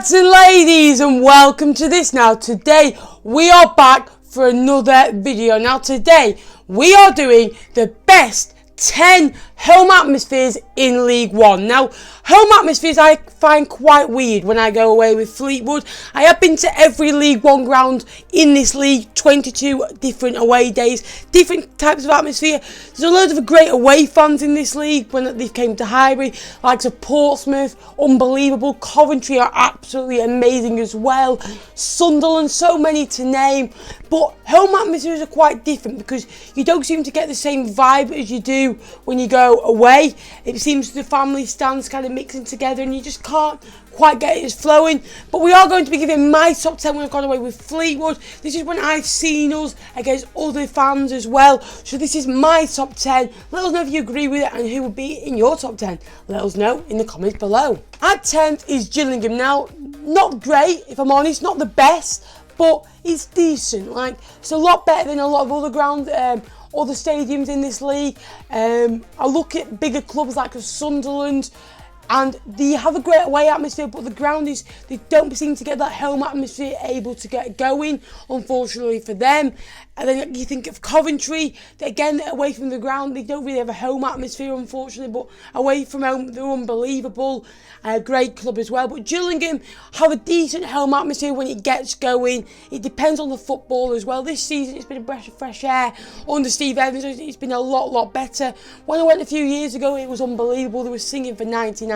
Lads and ladies, and welcome to this. Now today we are back for another video. Now today we are doing the best 10 home atmospheres in League One. Now, home atmospheres I find quite weird when I go away with Fleetwood. I have been to every League One ground in this league, 22 different away days, different types of atmosphere. There's a load of great away fans in this league when they came to Highbury, like Portsmouth, unbelievable. Coventry are absolutely amazing as well. Sunderland, so many to name. But home atmospheres are quite different because you don't seem to get the same vibe as you do when you go away. It seems the family stands kind of mixing together and you just can't quite get it as flowing. But we are going to be giving my top 10 when I've gone away with Fleetwood. This is when I've seen us against other fans as well. So this is my top 10. Let us know if you agree with it and who would be in your top 10. Let us know in the comments below. At 10th is Gillingham. Now, not great, if I'm honest, not the best, but it's decent. Like, it's a lot better than a lot of other grounds, other stadiums in this league. I look at bigger clubs like Sunderland, and they have a great away atmosphere, but the ground is, they don't seem to get that home atmosphere able to get going, unfortunately for them. And then you think of Coventry, again, away from the ground, they don't really have a home atmosphere, unfortunately, but away from home, they're unbelievable. Great club as well. But Gillingham have a decent home atmosphere when it gets going. It depends on the football as well. This season, it's been a breath of fresh air under Steve Evans. It's been a lot better. When I went a few years ago, it was unbelievable. They were singing for 90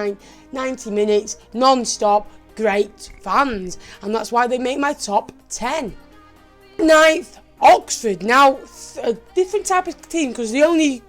minutes, non-stop. Great fans. And that's why they make my top 10. 9th, Oxford. Now, a different type of team because the only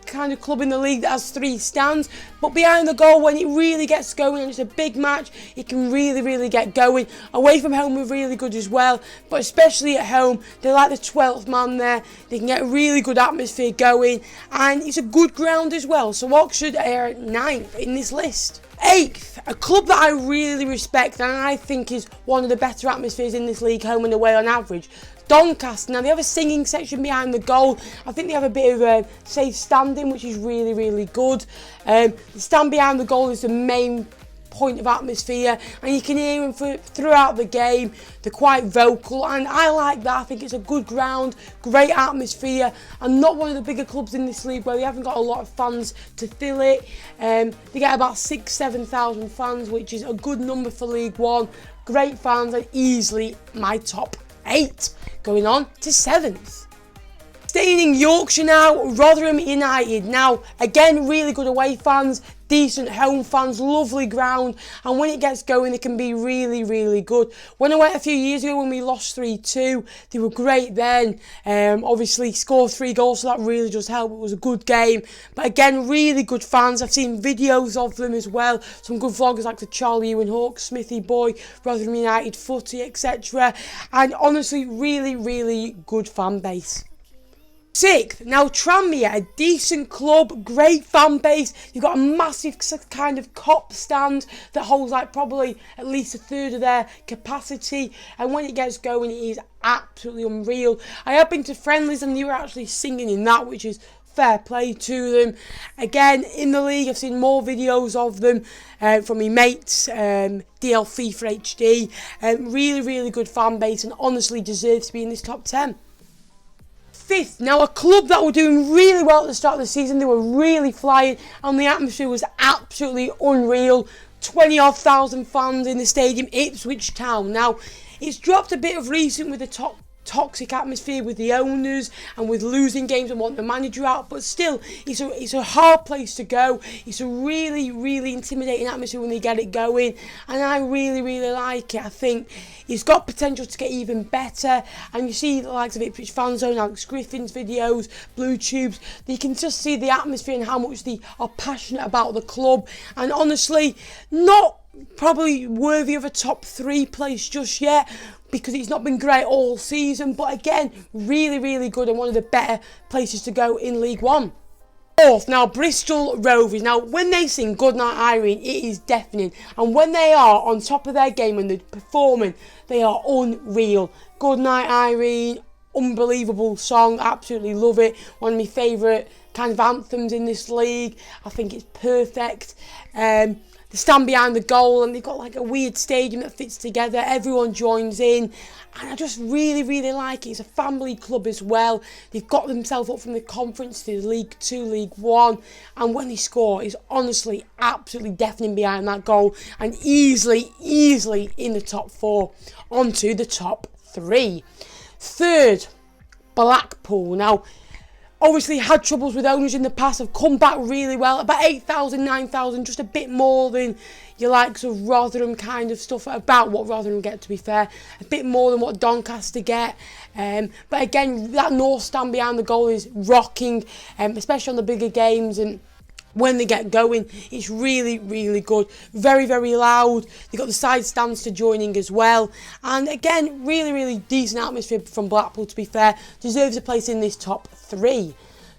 kind of club in the league that has 3 stands, but behind the goal, when it really gets going and it's a big match, it can really get going. Away from home are really good as well, but especially at home, they're like the 12th man there. They can get a really good atmosphere going, and it's a good ground as well. So Oxford are at 9th in this list. 8th, a club that I really respect and I think is one of the better atmospheres in this league, home and away on average, Doncaster. Now, they have a singing section behind the goal. I think they have a bit of a safe standing, which is really good. The stand behind the goal is the main point of atmosphere, and you can hear them throughout the game. They're quite vocal, and I like that. I think it's a good ground, great atmosphere, and not one of the bigger clubs in this league where they haven't got a lot of fans to fill it. They get about 6,000-7,000 fans, which is a good number for League One. Great fans, and easily my top 8. Going on to 7th. Staying in Yorkshire now, Rotherham United. Now, again, really good away fans, decent home fans, lovely ground, and when it gets going, it can be really good. When I went a few years ago when we lost 3-2, they were great then. Obviously, scored 3 goals, so that really does help. It was a good game, but again, really good fans. I've seen videos of them as well. Some good vloggers like the Charlie Ewan Hawk, Smithy Boy, Rotherham United Footy, etc. And honestly, really good fan base. 6th, now Tranmere, a decent club, great fan base. You've got a massive kind of cop stand that holds like probably at least a third of their capacity, and when it gets going, it is absolutely unreal. I have been to friendlies and they were actually singing in that, which is fair play to them. Again, in the league, I've seen more videos of them from my mates, DL FIFA HD. Really good fan base, and honestly deserves to be in this top 10. 5th, now a club that were doing really well at the start of the season. They were really flying and the atmosphere was absolutely unreal. 20-odd thousand fans in the stadium, Ipswich Town. Now, it's dropped a bit of recent with the toxic atmosphere with the owners and with losing games and wanting the manager out, but still, it's a hard place to go. It's a really intimidating atmosphere when they get it going, and I really like it. I think it's got potential to get even better, and you see the likes of Ipswich Fan Zone, Alex Griffin's videos, Blue Tubes, you can just see the atmosphere and how much they are passionate about the club, and honestly, not probably worthy of a top 3 place just yet, because it's not been great all season, but again, really good and one of the better places to go in League One. 4th, now Bristol Rovers. Now, when they sing Goodnight Irene, it is deafening, and when they are on top of their game and they're performing, they are unreal. Goodnight Irene, unbelievable song, absolutely love it. One of my favourite kind of anthems in this league. I think it's perfect. they stand behind the goal, and they've got like a weird stadium that fits together. Everyone joins in, and I just really, really like it. It's a family club as well. They've got themselves up from the conference to League 2, League 1, and when they score, it's honestly absolutely deafening behind that goal, and easily in the top 4, onto the top 3. Third, Blackpool. Now, obviously had troubles with owners in the past, have come back really well. About 8,000, 9,000, just a bit more than your likes of Rotherham kind of stuff, about what Rotherham get, to be fair. A bit more than what Doncaster get. But again, that North stand behind the goal is rocking, especially on the bigger games, and when they get going, it's really, really good. Very, very loud. They've got the side stands to joining as well. And again, really, really decent atmosphere from Blackpool, to be fair. Deserves a place in this top 3.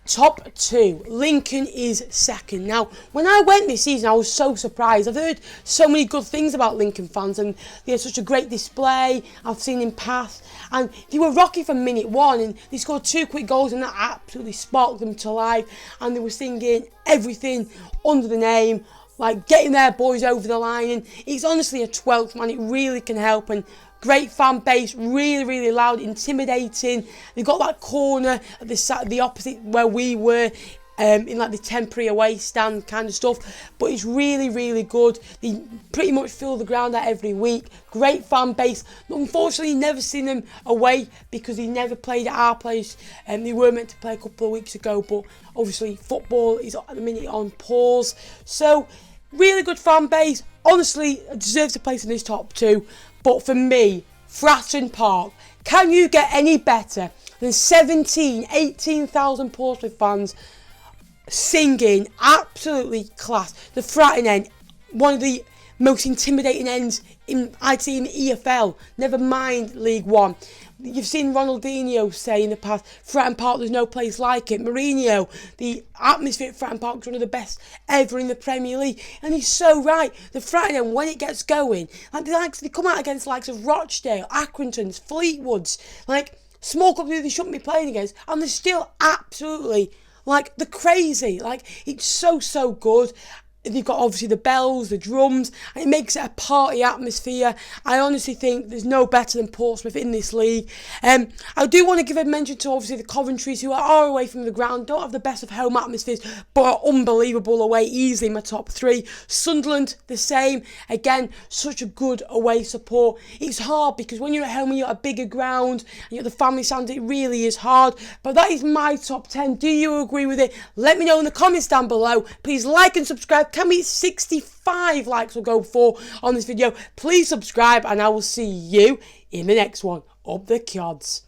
Top 2, Lincoln is second. Now, when I went this season, I was so surprised. I've heard so many good things about Lincoln fans, and they had such a great display. I've seen him pass, and they were rocky from minute 1, and they scored 2 quick goals, and that absolutely sparked them to life. And they were singing everything under the name, like getting their boys over the line. And it's honestly a 12th man. It really can help, and great fan base, really, really loud, intimidating. They've got that corner at the opposite where we were, in like the temporary away stand kind of stuff. But it's really, really good. They pretty much fill the ground out every week. Great fan base. Unfortunately, never seen them away because he never played at our place. They were meant to play a couple of weeks ago, but obviously football is at the minute on pause. So, really good fan base. Honestly, deserves a place in this top 2. But for me, Fratton Park, can you get any better than 18,000 Portsmouth fans singing? Absolutely class. The Fratton end, one of the most intimidating ends I'd see in the EFL, never mind League 1. You've seen Ronaldinho say in the past, Fratton Park, there's no place like it. Mourinho, the atmosphere at Fratton Park is one of the best ever in the Premier League. And he's so right. The Fratton end, when it gets going, like they come out against the likes of Rochdale, Accringtons, Fleetwoods, like small clubs who they shouldn't be playing against, and they're still absolutely like the crazy. Like, it's so good. They've got obviously the bells, the drums, and it makes it a party atmosphere. I honestly think there's no better than Portsmouth in this league. I do want to give a mention to obviously the Coventries, who are away from the ground, don't have the best of home atmospheres, but are unbelievable away, easily in my top 3. Sunderland, the same. Again, such a good away support. It's hard because when you're at home and you're at a bigger ground and you're at the family stand, it really is hard. But that is my top 10. Do you agree with it? Let me know in the comments down below. Please like and subscribe. Can we 65 likes will go for on this video? Please subscribe, and I will see you in the next one. Up the Cods.